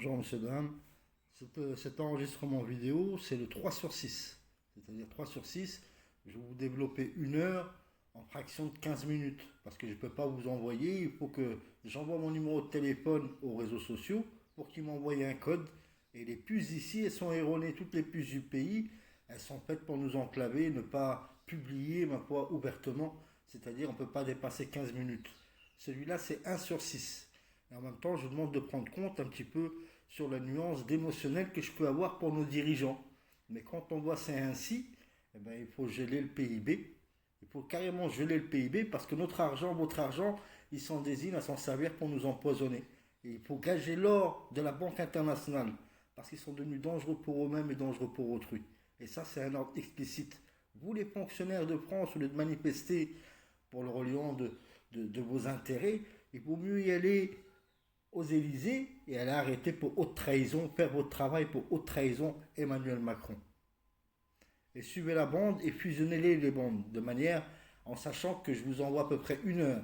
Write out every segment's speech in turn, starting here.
Bonjour Monsieur Dame. Cet enregistrement vidéo, c'est le 3 sur 6. C'est-à-dire 3 sur 6, je vais vous développer 1 heure en fraction de 15 minutes. Parce que je ne peux pas vous envoyer, il faut que j'envoie mon numéro de téléphone aux réseaux sociaux pour qu'ils m'envoient un code. Et les puces ici, elles sont erronées. Toutes les puces du pays, elles sont faites pour nous enclaver, ne pas publier, ma foi, ouvertement. C'est-à-dire on ne peut pas dépasser 15 minutes. Celui-là, c'est 1 sur 6. Et en même temps, je vous demande de prendre compte un petit peu sur la nuance d'émotionnel que je peux avoir pour nos dirigeants. Mais quand on voit c'est ainsi, eh ben, il faut geler le PIB. Il faut carrément geler le PIB parce que notre argent, votre argent, ils s'en désignent à s'en servir pour nous empoisonner. Et il faut gager l'or de la Banque internationale parce qu'ils sont devenus dangereux pour eux-mêmes et dangereux pour autrui. Et ça, c'est un ordre explicite. Vous, les fonctionnaires de France, au lieu de manifester pour le reliant de vos intérêts, il vaut mieux y aller aux Élysées et aller arrêter pour haute trahison, faire votre travail pour haute trahison Emmanuel Macron. Et suivez la bande et fusionnez les bandes, de manière en sachant que je vous envoie à peu près 1 heure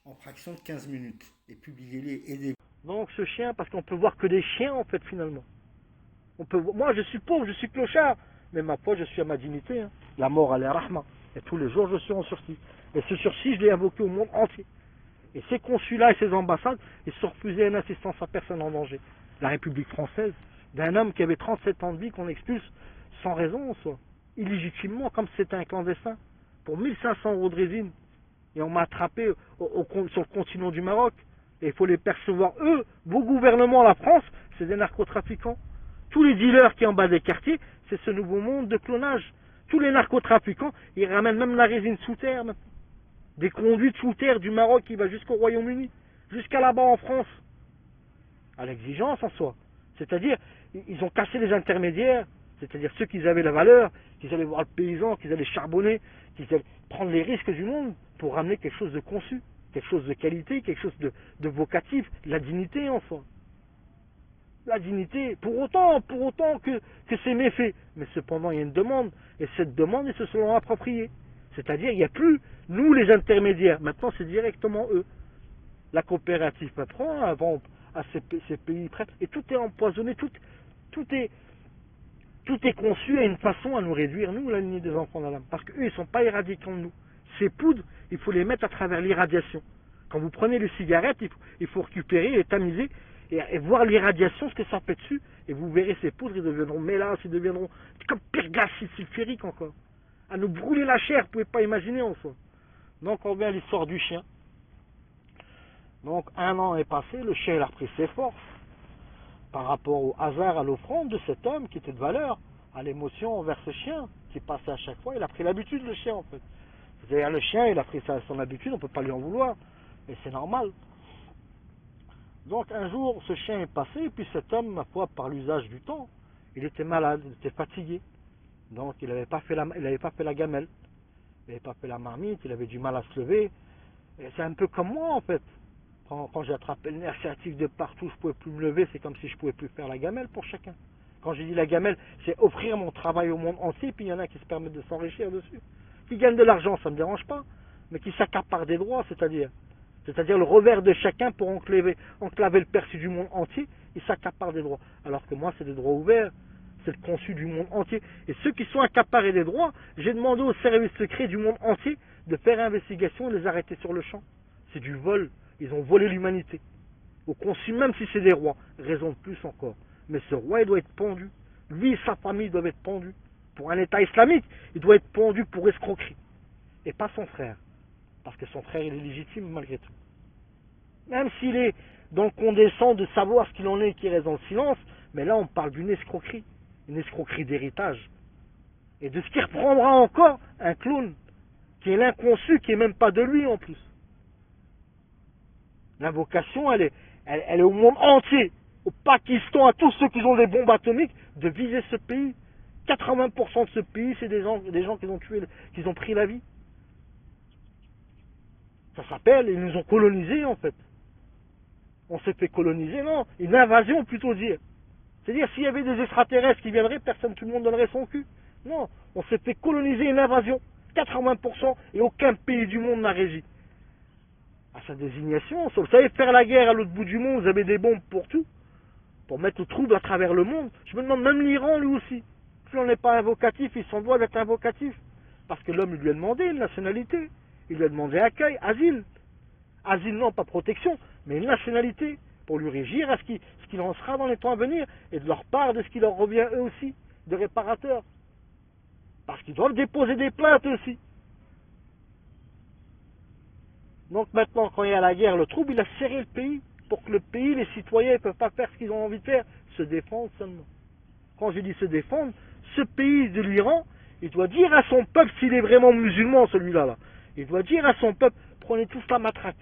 en fraction de 15 minutes. Et publiez-les, aidez-vous. Donc ce chien, parce qu'on peut voir que des chiens en fait finalement. Moi je suis pauvre, je suis clochard, mais ma foi je suis à ma dignité. Hein. La mort elle est rahma. Et tous les jours je suis en sursis. Et ce sursis je l'ai invoqué au monde entier. Et ces consulats et ces ambassades, ils se refusaient une assistance à personne en danger. La République française, d'un homme qui avait 37 ans de vie, qu'on expulse sans raison, soit illégitimement, comme si c'était un clandestin, pour 1500 € de résine. Et on m'a attrapé sur le continent du Maroc. Et il faut les percevoir, eux, vos gouvernements, la France, c'est des narcotrafiquants. Tous les dealers qui en bas des quartiers, c'est ce nouveau monde de clonage. Tous les narcotrafiquants, ils ramènent même la résine sous terre maintenant. Des conduites sous terre du Maroc qui va jusqu'au Royaume-Uni, jusqu'à là-bas en France, à l'exigence en soi. C'est-à-dire, ils ont cassé les intermédiaires, c'est-à-dire ceux qui avaient la valeur, qu'ils allaient voir le paysan, qu'ils allaient charbonner, qu'ils allaient prendre les risques du monde pour ramener quelque chose de conçu, quelque chose de qualité, quelque chose de vocatif, la dignité en soi. La dignité, pour autant que c'est méfait. Mais cependant, il y a une demande, et cette demande, ils se sont appropriés. C'est-à-dire, il n'y a plus, nous, les intermédiaires. Maintenant, c'est directement eux. La coopérative prend avant à ces pays prêts. Et tout est empoisonné, tout est conçu à une façon à nous réduire, nous, la lignée des enfants d'Adam. Parce qu'eux, ils ne sont pas éradiquants de nous. Ces poudres, il faut les mettre à travers l'irradiation. Quand vous prenez les cigarettes, il faut récupérer et tamiser et voir l'irradiation, ce que ça fait dessus. Et vous verrez ces poudres, ils deviendront mélasses, ils deviendront comme pire d'acide sulfurique encore. À nous brûler la chair, vous ne pouvez pas imaginer en soi. Donc on revient à l'histoire du chien. Donc 1 an est passé, le chien il a repris ses forces par rapport au hasard, à l'offrande de cet homme qui était de valeur, à l'émotion envers ce chien qui passait à chaque fois. Il a pris l'habitude, le chien en fait. C'est-à-dire le chien, il a pris son habitude, on ne peut pas lui en vouloir, et c'est normal. Donc un jour, ce chien est passé, et puis cet homme, ma foi, par l'usage du temps, il était malade, il était fatigué. Donc il n'avait pas fait la gamelle, il n'avait pas fait la marmite, il avait du mal à se lever. Et c'est un peu comme moi en fait. Quand j'ai attrapé le nerf sciatique de partout, je ne pouvais plus me lever, c'est comme si je ne pouvais plus faire la gamelle pour chacun. Quand j'ai dit la gamelle, c'est offrir mon travail au monde entier, puis il y en a qui se permettent de s'enrichir dessus. Qui gagnent de l'argent, ça ne me dérange pas, mais qui s'accaparent des droits, c'est-à-dire le revers de chacun pour enclaver le perçu du monde entier, ils s'accaparent des droits. Alors que moi, c'est des droits ouverts. C'est le conçu du monde entier. Et ceux qui sont accaparés des droits, j'ai demandé aux services secrets du monde entier de faire investigation et de les arrêter sur le champ. C'est du vol. Ils ont volé l'humanité. Au conçu, même si c'est des rois. Raison de plus encore. Mais ce roi, il doit être pendu. Lui et sa famille doivent être pendus. Pour un État islamique, il doit être pendu pour escroquerie. Et pas son frère. Parce que son frère, il est légitime malgré tout. Même s'il est dans le condescend de savoir ce qu'il en est et qu'il reste dans le silence, mais là, on parle d'une escroquerie. Une escroquerie d'héritage. Et de ce qui reprendra encore un clone, qui est l'inconçu, qui n'est même pas de lui en plus. L'invocation, elle est au monde entier, au Pakistan, à tous ceux qui ont des bombes atomiques, de viser ce pays. 80% de ce pays, c'est des gens qui ont tué, qui ont pris la vie. Ça s'appelle, ils nous ont colonisés en fait. On s'est fait coloniser, non, une invasion plutôt dire. C'est-à-dire, s'il y avait des extraterrestres qui viendraient, tout le monde donnerait son cul. Non, on s'est fait coloniser une invasion. 80% et aucun pays du monde n'a régi. À sa désignation, vous savez, faire la guerre à l'autre bout du monde, vous avez des bombes pour tout. pour mettre le trouble à travers le monde. Je me demande, même l'Iran, lui aussi, si on n'est pas invocatif, il s'en doit d'être invocatif. Parce que l'homme, il lui a demandé une nationalité, il lui a demandé accueil, asile. Asile, non, pas protection, mais une nationalité, pour lui régir à ce qu'il en sera dans les temps à venir, et de leur part de ce qui leur revient eux aussi, de réparateurs. Parce qu'ils doivent déposer des plaintes aussi. Donc maintenant, quand il y a la guerre, le trouble, il a serré le pays, pour que le pays, les citoyens ne peuvent pas faire ce qu'ils ont envie de faire, se défendre seulement. Quand je dis se défendre, ce pays de l'Iran, il doit dire à son peuple, s'il est vraiment musulman, celui-là, là, il doit dire à son peuple, prenez tous la matraque.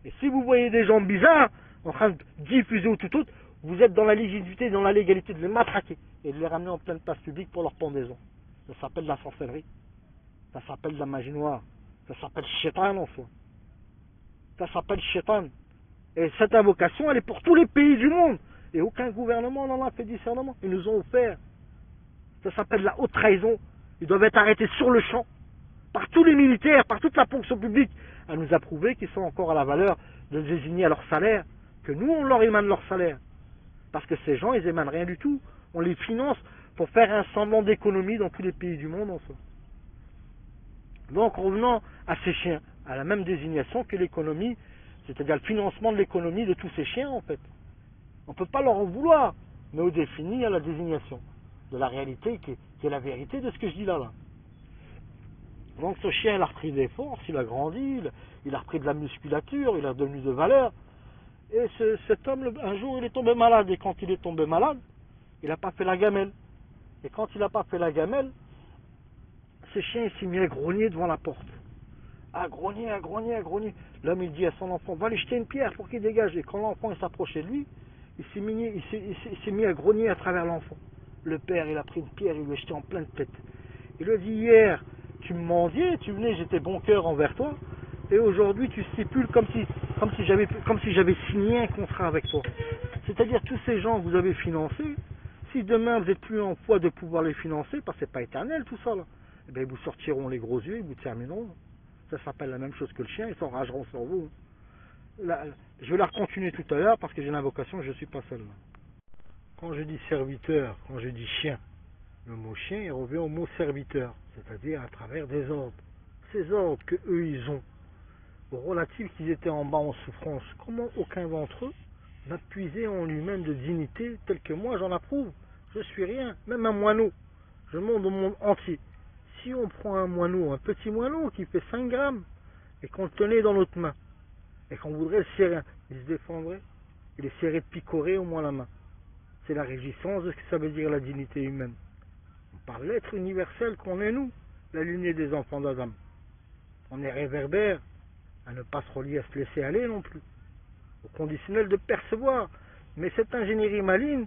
Et si vous voyez des gens bizarres, en train de diffuser ou tout autre, vous êtes dans la légitimité, dans la légalité de les matraquer et de les ramener en pleine place publique pour leur pendaison. Ça s'appelle la sorcellerie. Ça s'appelle la magie noire. Ça s'appelle shaitan en soi. Ça s'appelle shaitan. Et cette invocation, elle est pour tous les pays du monde. Et aucun gouvernement n'en a fait discernement. Ils nous ont offert. Ça s'appelle la haute trahison. Ils doivent être arrêtés sur le champ. Par tous les militaires, par toute la fonction publique. À nous approuver qu'ils sont encore à la valeur de désigner à leur salaire. Que nous, on leur émane leur salaire. Parce que ces gens, ils émanent rien du tout. On les finance pour faire un semblant d'économie dans tous les pays du monde en soi. Donc revenons à ces chiens, à la même désignation que l'économie, c'est-à-dire le financement de l'économie de tous ces chiens en fait. On ne peut pas leur en vouloir, mais au défini, il y a la désignation de la réalité qui est la vérité de ce que je dis là. Donc ce chien, il a repris des forces, il a grandi, il a repris de la musculature, il a devenu de valeur. Et cet homme, un jour, il est tombé malade. Et quand il est tombé malade, il n'a pas fait la gamelle. Et quand il n'a pas fait la gamelle, ce chien il s'est mis à grogner devant la porte. À grogner, à grogner, à grogner. L'homme, il dit à son enfant, va lui jeter une pierre pour qu'il dégage. Et quand l'enfant s'approchait de lui, il s'est mis à grogner à travers l'enfant. Le père, il a pris une pierre, il lui a jeté en pleine tête. Il lui a dit, hier, tu me mendiais, tu venais, j'étais bon cœur envers toi. Et aujourd'hui, tu stipules comme si j'avais signé un contrat avec toi. C'est-à-dire, tous ces gens que vous avez financés, si demain vous n'êtes plus en poids de pouvoir les financer, parce que c'est pas éternel tout ça, là, eh bien, ils vous sortiront les gros yeux, ils vous termineront. Ça s'appelle la même chose que le chien, ils s'enrageront sur vous. Là, je vais la continuer tout à l'heure parce que j'ai l'invocation, je ne suis pas seul. Quand je dis serviteur, quand je dis chien, le mot chien il revient au mot serviteur, c'est-à-dire à travers des ordres. Ces ordres que eux ils ont, relatifs qu'ils étaient en bas en souffrance, comment aucun d'entre eux n'a puisé en lui-même de dignité telle que moi j'en approuve. Je suis rien, même un moineau. Je monte au monde entier. Si on prend un moineau, un petit moineau qui fait 5 grammes, et qu'on le tenait dans notre main, et qu'on voudrait le serrer, il se défendrait, il essaierait de picorer au moins la main. C'est la régissance de ce que ça veut dire la dignité humaine. On parle de l'être universel qu'on est nous, la lignée des enfants d'Adam. On est réverbère à ne pas se relier, à se laisser aller non plus. Au conditionnel de percevoir. Mais cette ingénierie maligne,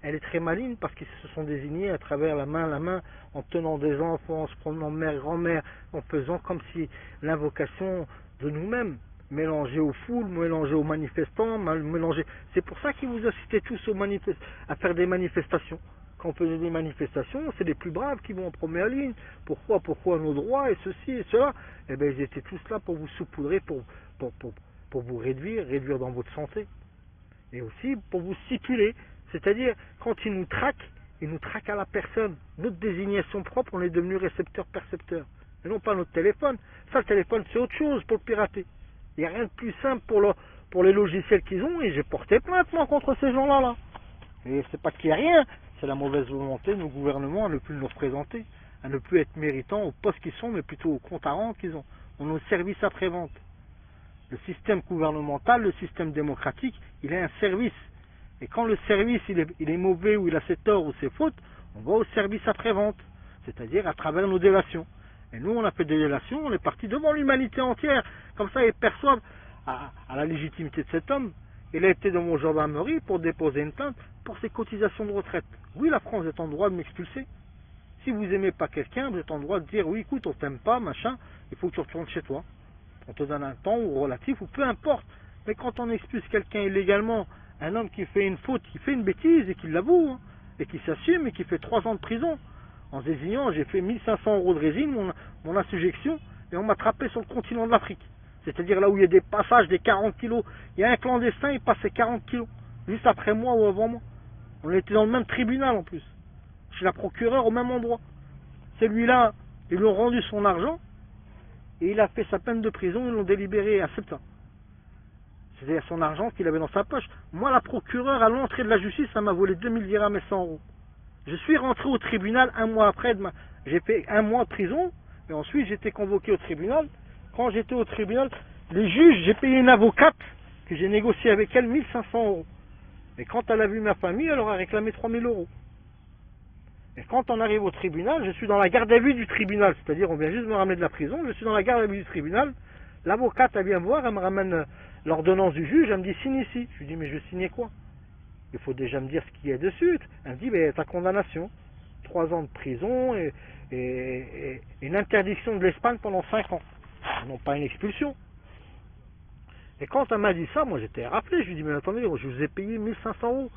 elle est très maligne parce qu'ils se sont désignés à travers la main, en tenant des enfants, en se promenant mère, grand-mère, en faisant comme si l'invocation de nous-mêmes, mélangée aux foules, mélangée aux manifestants, mélangée. C'est pour ça qu'ils vous incitaient tous à faire des manifestations. Quand on faisait des manifestations, c'est les plus braves qui vont en première ligne. Pourquoi nos droits et ceci et cela? Eh bien, ils étaient tous là pour vous saupoudrer, pour vous réduire dans votre santé. Et aussi pour vous stipuler. C'est-à-dire, quand ils nous traquent à la personne. Notre désignation propre, on est devenu récepteur-percepteur. Et non pas notre téléphone. Ça, le téléphone, c'est autre chose pour le pirater. Il n'y a rien de plus simple pour les logiciels qu'ils ont. Et j'ai porté plainte, moi, contre ces gens-là. Et c'est pas qu'il n'y a rien. C'est la mauvaise volonté de nos gouvernements à ne plus nous représenter, à ne plus être méritants au poste qu'ils sont, mais plutôt au compte à rendre qu'ils ont. On a un service après-vente. Le système gouvernemental, le système démocratique, il est un service. Et quand le service il est mauvais, ou il a ses torts ou ses fautes, on va au service après-vente, c'est-à-dire à travers nos délations. Et nous, on a fait des délations, on est parti devant l'humanité entière. Comme ça, ils perçoivent à la légitimité de cet homme. Il a été dans mon gendarmerie pour déposer une plainte pour ses cotisations de retraite. Oui, la France est en droit de m'expulser. Si vous n'aimez pas quelqu'un, vous êtes en droit de dire, oui, écoute, on t'aime pas, machin, il faut que tu retournes chez toi. On te donne un temps ou relatif, ou peu importe. Mais quand on expulse quelqu'un illégalement, un homme qui fait une faute, qui fait une bêtise et qui l'avoue, hein, et qui s'assume et qui fait 3 ans de prison, en se désignant, j'ai fait 1500 € de résine, mon assujection, et on m'a attrapé sur le continent de l'Afrique. C'est-à-dire là où il y a des passages, des 40 kilos. Il y a un clandestin, il passait 40 kilos. juste après moi ou avant moi. On était dans le même tribunal en plus. Chez la procureure au même endroit. Celui-là, ils lui ont rendu son argent et il a fait sa peine de prison, ils l'ont délibéré à 7 ans. C'est-à-dire son argent qu'il avait dans sa poche. Moi, la procureure, à l'entrée de la justice, ça m'a volé 2000 dirhams et 100 euros. Je suis rentré au tribunal un mois après. J'ai fait un mois de prison et ensuite j'étais convoqué au tribunal. Quand j'étais au tribunal, les juges, j'ai payé une avocate que j'ai négocié avec elle 1500 euros. Et quand elle a vu ma famille, elle aura réclamé 3000 euros. Et quand on arrive au tribunal, je suis dans la garde à vue du tribunal. C'est-à-dire, on vient juste me ramener de la prison, je suis dans la garde à vue du tribunal. L'avocate, elle vient me voir, elle me ramène l'ordonnance du juge, elle me dit signe ici. Je lui dis, mais je vais signer quoi? Il faut déjà me dire ce qu'il y a dessus. Elle me dit, mais ta condamnation, 3 ans de prison et une interdiction de l'Espagne pendant 5 ans. Non pas une expulsion. Et quand elle m'a dit ça, moi j'étais rappelé, je lui dis, mais attendez, je vous ai payé 1500 euros.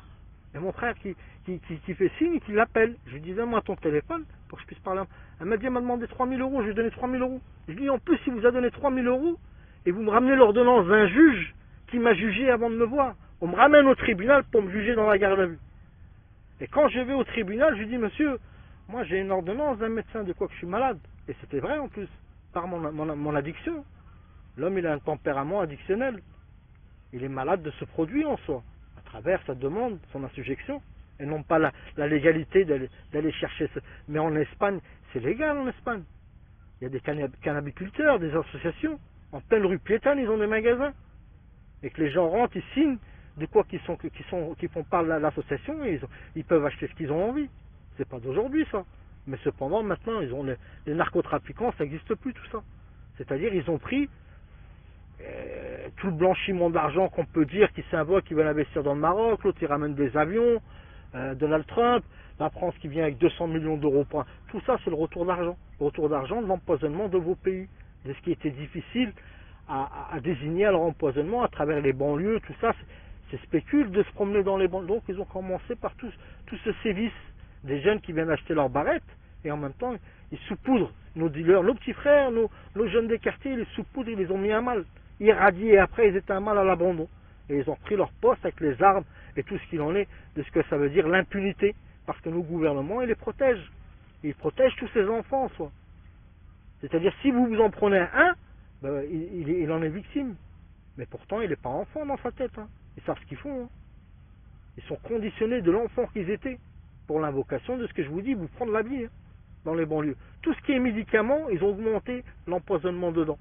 Et mon frère qui fait signe, qui l'appelle. Je lui dis, donne-moi ton téléphone pour que je puisse parler. Elle m'a dit, elle m'a demandé 3000 euros, je lui ai donné 3000 euros. Je lui dis, en plus, si vous a donné 3000 euros, et vous me ramenez l'ordonnance d'un juge qui m'a jugé avant de me voir, on me ramène au tribunal pour me juger dans la garde à vue. Et quand je vais au tribunal, je lui dis, monsieur, moi j'ai une ordonnance d'un médecin de quoi que je suis malade. Et c'était vrai en plus, par mon addiction. L'homme, il a un tempérament addictionnel. Il est malade de ce produit en soi, à travers sa demande, son insurrection, et non pas la légalité d'aller chercher ce... Mais en Espagne, c'est légal en Espagne. Il y a des cannabiculteurs, des associations. En pleine rue piétonne, ils ont des magasins. Et que les gens rentrent, ils signent de quoi qui font part de l'association et ils peuvent acheter ce qu'ils ont envie. C'est pas d'aujourd'hui ça. Mais cependant, maintenant, ils ont les narcotrafiquants, ça n'existe plus tout ça. C'est-à-dire, ils ont pris tout le blanchiment d'argent qu'on peut dire qui s'invoque, qui veulent investir dans le Maroc, l'autre il ramène des avions, Donald Trump, la France qui vient avec 200 millions d'euros. Tout ça c'est le retour d'argent. Le retour d'argent de l'empoisonnement de vos pays. C'est ce qui était difficile à désigner à leur empoisonnement à travers les banlieues, tout ça, c'est spécule de se promener dans les banlieues. Donc ils ont commencé par tout ce sévice des jeunes qui viennent acheter leurs barrettes et en même temps ils saupoudrent nos dealers, nos petits frères, nos jeunes des quartiers, ils les saupoudrent, ils les ont mis à mal. Irradiés et après ils étaient un mal à l'abandon. Et ils ont pris leur poste avec les armes et tout ce qu'il en est de ce que ça veut dire l'impunité. Parce que nos gouvernements, ils les protègent. Ils protègent tous ces enfants en soi. C'est-à-dire si vous vous en prenez un, ben, il en est victime. Mais pourtant il n'est pas enfant dans sa tête. Hein. Ils savent ce qu'ils font. Hein. Ils sont conditionnés de l'enfant qu'ils étaient. Pour l'invocation de ce que je vous dis, vous prendre la vie hein, dans les banlieues. Tout ce qui est médicaments, ils ont augmenté l'empoisonnement dedans.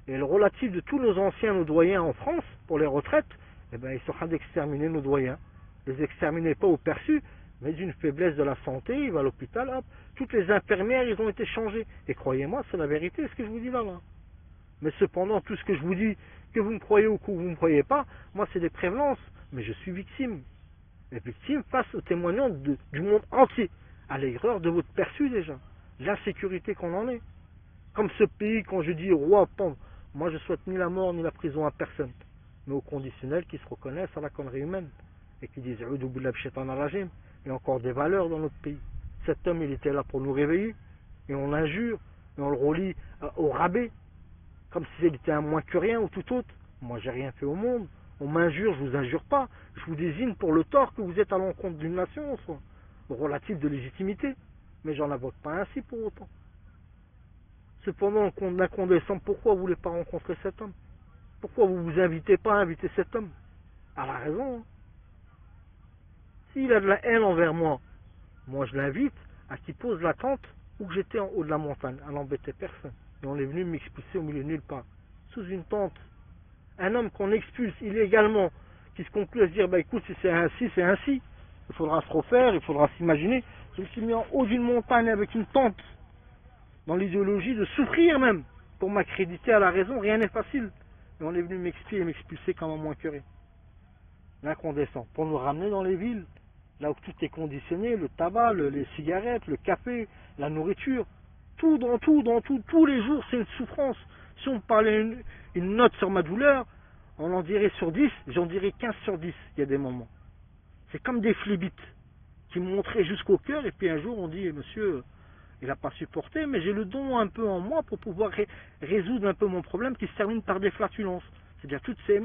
Et le relatif de tous nos anciens, nos doyens en France, pour les retraites, eh ben, ils sont en train d'exterminer nos doyens. Les exterminer pas au perçu, mais d'une faiblesse de la santé, il va à l'hôpital, hop. Toutes les infirmières, ils ont été changées. Et croyez-moi, c'est la vérité, ce que je vous dis là. Mais cependant, tout ce que je vous dis, que vous me croyez ou que vous ne me croyez pas, moi c'est des prévenances. Mais je suis victime. Et victime face aux témoignages du monde entier. À l'aigreur de votre perçu déjà. L'insécurité qu'on en est. Comme ce pays, quand je dis roi, pauvre, moi je souhaite ni la mort ni la prison à personne. Mais aux conditionnels qui se reconnaissent à la connerie humaine. Et qui disent il y a encore des valeurs dans notre pays. Cet homme, il était là pour nous réveiller. Et on l'injure. Et on le relie au rabais. Comme si il était un moins que rien ou tout autre. Moi, j'ai rien fait au monde. On m'injure, je vous injure pas. Je vous désigne pour le tort que vous êtes à l'encontre d'une nation, en soi. Au relatif de légitimité. Mais j'en invoque pas ainsi pour autant. Cependant, incandescent, pourquoi vous ne voulez pas rencontrer cet homme? Pourquoi vous ne vous invitez pas à inviter cet homme? À la raison. Hein. S'il a de la haine envers moi, moi je l'invite à qu'il pose la tente où j'étais en haut de la montagne, à n'embêter personne. Et on est venu m'expulser au milieu de nulle part, sous une tente. Un homme qu'on expulse illégalement, qui se conclut à se dire, bah écoute, si c'est ainsi, c'est ainsi. Il faudra se refaire, il faudra s'imaginer. Je me suis mis en haut d'une montagne avec une tente, dans l'idéologie de souffrir même, pour m'accréditer à la raison, rien n'est facile. Et on est venu m'expier et m'expulser comme un moins que rien. L'incandescent, pour nous ramener dans les villes, là où tout est conditionné, le tabac, les cigarettes, le café, la nourriture, tous les jours c'est une souffrance. Si on me parlait une note sur ma douleur, on en dirait sur 10, j'en dirais 15 sur 10, il y a des moments. C'est comme des phlébites qui me montraient jusqu'au cœur, et puis un jour on dit, monsieur, il n'a pas supporté, mais j'ai le don un peu en moi pour pouvoir résoudre un peu mon problème qui se termine par des flatulences. C'est-à-dire toutes ces